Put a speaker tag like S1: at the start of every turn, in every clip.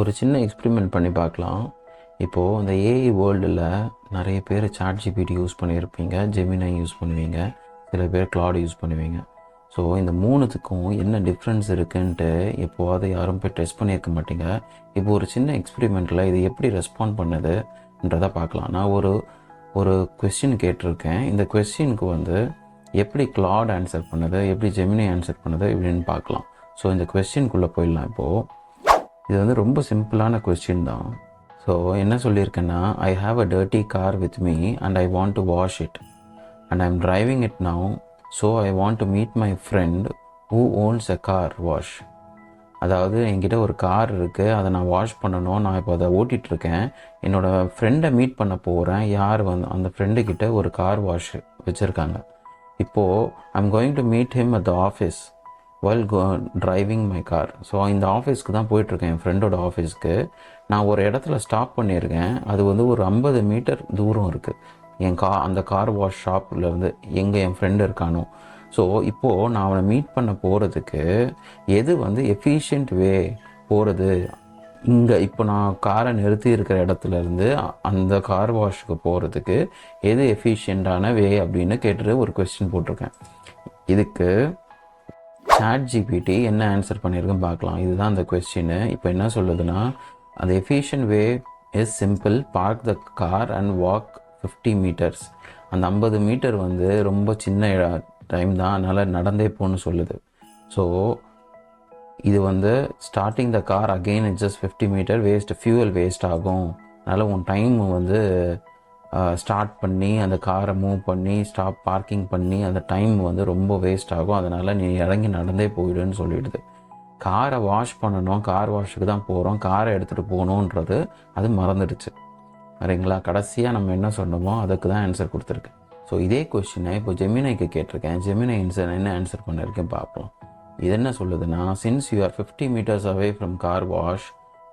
S1: ஒரு சின்ன எக்ஸ்பெரிமெண்ட் பண்ணி பார்க்கலாம். இப்போது அந்த ஏஐ வேர்ல்டில் நிறைய பேர் சாட்ஜிபிடி யூஸ் பண்ணியிருப்பீங்க, ஜெமினை யூஸ் பண்ணுவீங்க, சில பேர் கிளாட் யூஸ் பண்ணுவீங்க. ஸோ இந்த மூணுத்துக்கும் என்ன டிஃப்ரென்ஸ் இருக்குன்ட்டு எப்போவாவது யாரும் போய் டெஸ்ட் பண்ணியிருக்க மாட்டீங்க. இப்போ ஒரு சின்ன எக்ஸ்பெரிமெண்ட்டில் இது எப்படி ரெஸ்பாண்ட் பண்ணுதுன்றதை பார்க்கலாம். நான் ஒரு கொஸ்டின் கேட்டிருக்கேன். இந்த கொஸ்டினுக்கு எப்படி கிளாட் ஆன்சர் பண்ணுது, எப்படி ஜெமினி ஆன்சர் பண்ணுது இப்படின்னு பார்க்கலாம். ஸோ இந்த கொஸ்டின்குள்ளே போயிடலாம். இப்போது இது ரொம்ப சிம்பிளான கொஸ்டின் தான். ஸோ என்ன சொல்லியிருக்கேன்னா, I have a dirty car with me and I want to wash it and I am driving it now. So I want to meet my friend who owns a car wash. அதாவது என்கிட்ட ஒரு car இருக்குது, அதை நான் wash பண்ணணும். நான் இப்போ அதை ஓட்டிகிட்ருக்கேன். என்னோடய ஃப்ரெண்டை மீட் பண்ண போகிறேன். யார் அந்த ஃப்ரெண்டுக்கிட்ட ஒரு கார் வாஷ் வச்சுருக்காங்க. இப்போது I am going to meet him at the office while driving my car. So இந்த ஆஃபீஸ்க்கு தான் போயிட்டுருக்கேன், என் ஃப்ரெண்டோட ஆஃபீஸ்க்கு. நான் ஒரு இடத்துல ஸ்டாப் பண்ணியிருக்கேன். அது ஒரு 50 மீட்டர் தூரம் இருக்குது அந்த கார் வாஷ் ஷாப்லேருந்து எங்கே என் ஃப்ரெண்டு இருக்கானோ. ஸோ இப்போது நான் அவனை மீட் பண்ண போகிறதுக்கு எது எஃபிஷியன்ட் வே போகிறது, இப்போ நான் காரை நிறுத்தி இருக்கிற இடத்துலேருந்து அந்த கார் வாஷுக்கு போகிறதுக்கு எது எஃபிஷியண்ட்டான வே அப்படின்னு கேட்டுட்டு ஒரு கொஸ்டின் போட்டிருக்கேன். இதுக்கு சாட்ஜிபிடி என்ன ஆன்சர் பண்ணியிருக்குன்னு பார்க்கலாம். இதுதான் அந்த கொஸ்டின். இப்போ என்ன சொல்லுதுன்னா, அந்த efficient way is simple, park the car and walk 50 metres. அந்த 50 மீட்டர் ரொம்ப சின்ன டைம் தான், அதனால் நடந்தே போன்னு சொல்லுது. ஸோ இது starting the car again it's just 50 metre waste, fuel waste ஆகும். அதனால் உன் டைம் ஸ்டார்ட் பண்ணி அந்த காரை மூவ் பண்ணி ஸ்டாப் பார்க்கிங் பண்ணி அந்த டைம் ரொம்ப வேஸ்ட் ஆகும். அதனால் நீ இறங்கி நடந்தே போயிடுன்னு சொல்லிடுது. காரை வாஷ் பண்ணணும், கார் வாஷுக்கு தான் போகிறோம், காரை எடுத்துகிட்டு போகணுன்றது அது மறந்துடுச்சு. சரிங்களா? கடைசியாக நம்ம என்ன சொன்னோமோ அதுக்கு தான் ஆன்சர் கொடுத்துருக்கு. ஸோ இதே கொஸ்டினை இப்போ ஜெமினைக்கு கேட்டிருக்கேன். ஜெமினை என்ன ஆன்சர் பண்ணியிருக்கேன் பார்ப்போம். இது என்ன சொல்லுதுன்னா, since you are 50 metres away from car wash,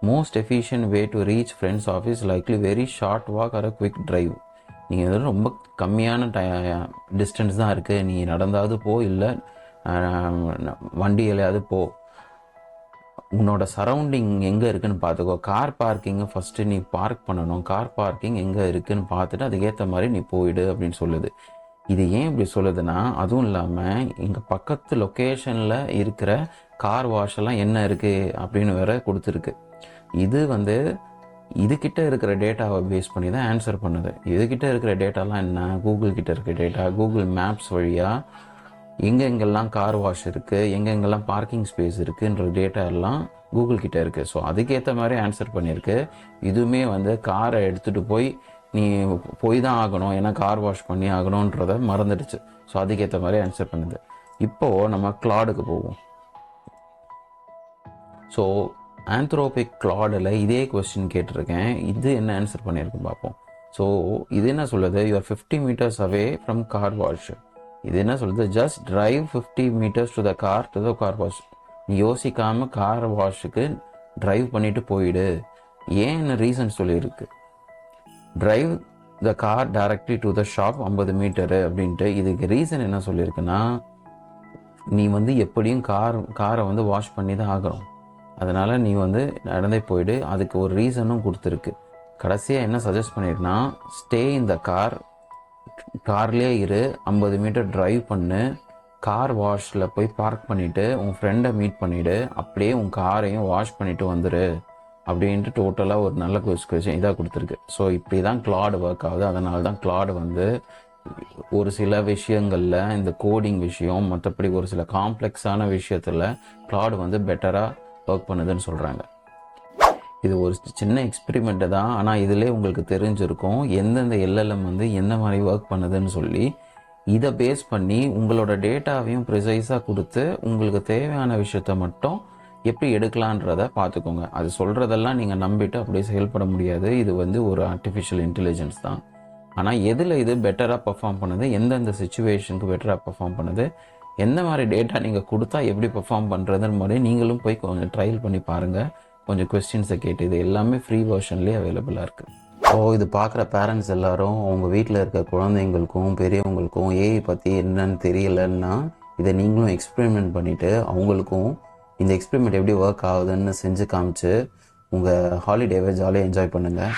S1: most efficient way to reach friend's office likely very short walk or a quick drive. நீங்கள் ரொம்ப கம்மியான டிஸ்டன்ஸ் தான் இருக்குது, நீ நடந்தாவது போ, இல்லை வண்டியிலையாவது போ. உன்னோட சரௌண்டிங் எங்கே இருக்குதுன்னு பார்த்துக்கோ. கார் பார்க்கிங்கை ஃபஸ்ட்டு நீ பார்க் பண்ணணும். கார் பார்க்கிங் எங்கே இருக்குதுன்னு பார்த்துட்டு அதுக்கேற்ற மாதிரி நீ போயிடு அப்படின்னு சொல்லுது. இது ஏன் இப்படி சொல்லுதுன்னா, அதுவும் இல்லாமல் இங்கே பக்கத்து லொக்கேஷனில் இருக்கிற கார் வாஷெல்லாம் என்ன இருக்குது அப்படின்னு வேற கொடுத்துருக்கு. இது இதுக்கிட்ட இருக்கிற டேட்டாவை பேஸ் பண்ணி தான் ஆன்சர் பண்ணுது. இதுக்கிட்ட இருக்கிற டேட்டாலாம் என்ன, கூகுள் கிட்ட இருக்கிற டேட்டா, கூகுள் மேப்ஸ் வழியாக எங்கெங்கெல்லாம் கார் வாஷ் இருக்குது, எங்கெங்கெல்லாம் பார்க்கிங் ஸ்பேஸ் இருக்குன்ற டேட்டா எல்லாம் கூகுள் கிட்ட இருக்குது. ஸோ அதுக்கேற்ற மாதிரி ஆன்சர் பண்ணியிருக்கு. இதுவுமே காரை எடுத்துகிட்டு நீ போய் தான் ஆகணும், ஏன்னா கார் வாஷ் பண்ணி ஆகணுன்றதை மறந்துடுச்சு. ஸோ அதுக்கேற்ற மாதிரி ஆன்சர் பண்ணுது. இப்போது நம்ம கிளாடுக்கு போவோம். ஸோ ஆந்த்ரோபிக் கிளாடில் இதே கொஸ்டின் கேட்டிருக்கேன். இது என்ன ஆன்சர் பண்ணியிருக்குன்னு பார்ப்போம். ஸோ இது என்ன சொல்லுது, you're 50 metres away from car wash. இது என்ன சொல்லுது, just drive 50 metres to the car wash. நீ யோசிக்காமல் கார் வாஷுக்கு டிரைவ் பண்ணிட்டு போயிடு. ஏன் ரீசன் சொல்லியிருக்கு, drive the car directly to the shop 50 metre அப்படின்ட்டு. இதுக்கு ரீசன் என்ன சொல்லியிருக்குன்னா, நீ எப்படியும் காரை வாஷ் பண்ணி தான் ஆகணும், அதனால் நீ நடந்தே போயிடு. அதுக்கு ஒரு ரீசனும் கொடுத்துருக்கு. கடைசியாக என்ன சஜஸ்ட் பண்ணியிருக்குன்னா, ஸ்டே இன் த கார்லேயே இரு, 50 மீட்டர் டிரைவ் பண்ணு, கார் வாஷில் போய் பார்க் பண்ணிவிட்டு உன் ஃப்ரெண்டை மீட் பண்ணிவிடு, அப்படியே உன் காரையும் வாஷ் பண்ணிவிட்டு வந்துடு அப்படின்ட்டு டோட்டலாக ஒரு நல்ல கொஸ்டின் இதாக கொடுத்துருக்கு. ஸோ இப்படி தான் கிளாட் ஒர்க் ஆகுது. அதனால தான் கிளாட் ஒரு சில விஷயங்களில் இந்த கோடிங் விஷயம், மற்றபடி ஒரு சில காம்ப்ளெக்ஸான விஷயத்தில் கிளாட் பெட்டராக ஒர்க் பண்ணுதுன்னு சொல்கிறாங்க. இது ஒரு சின்ன எக்ஸ்பெரிமெண்ட்டு தான், ஆனால் இதிலே உங்களுக்கு தெரிஞ்சிருக்கும் எந்தெந்த எல்எல்எம் எந்த மாதிரி ஒர்க் பண்ணுதுன்னு சொல்லி. இதை பேஸ் பண்ணி உங்களோட டேட்டாவையும் ப்ரிசைஸாக கொடுத்து உங்களுக்கு தேவையான விஷயத்த மட்டும் எப்படி எடுக்கலான்றதை பார்த்துக்கோங்க. அது சொல்கிறதெல்லாம் நீங்கள் நம்பிட்டு அப்படியே செயல்பட முடியாது. இது ஒரு ஆர்டிஃபிஷியல் இன்டெலிஜென்ஸ் தான். ஆனால் எதில் இது பெட்டராக பர்ஃபார்ம் பண்ணுது, எந்தெந்த சிச்சுவேஷனுக்கு பெட்டராக பர்ஃபார்ம் பண்ணுது, எந்த மாதிரி டேட்டா நீங்கள் கொடுத்தா எப்படி பெர்ஃபார்ம் பண்ணுறதுன்னு மாதிரி நீங்களும் போய் கொஞ்சம் ட்ரையல் பண்ணி பாருங்கள். கொஞ்சம் கொஸ்டின்ஸை கேட்டு இது எல்லாமே ஃப்ரீ வெர்ஷன்லேயே அவைலபிளாக இருக்குது. ஸோ இது பார்க்குற பேரண்ட்ஸ் எல்லோரும் அவங்க வீட்டில் இருக்க குழந்தைங்களுக்கும் பெரியவங்களுக்கும் ஏஐ பற்றி என்னன்னு தெரியலைன்னா இதை நீங்களும் எக்ஸ்பெரிமெண்ட் பண்ணிவிட்டு அவங்களுக்கும் இந்த எக்ஸ்பெரிமெண்ட் எப்படி ஒர்க் ஆகுதுன்னு செஞ்சு காமிச்சு உங்கள் ஹாலிடேவை ஜாலியாக என்ஜாய் பண்ணுங்கள்.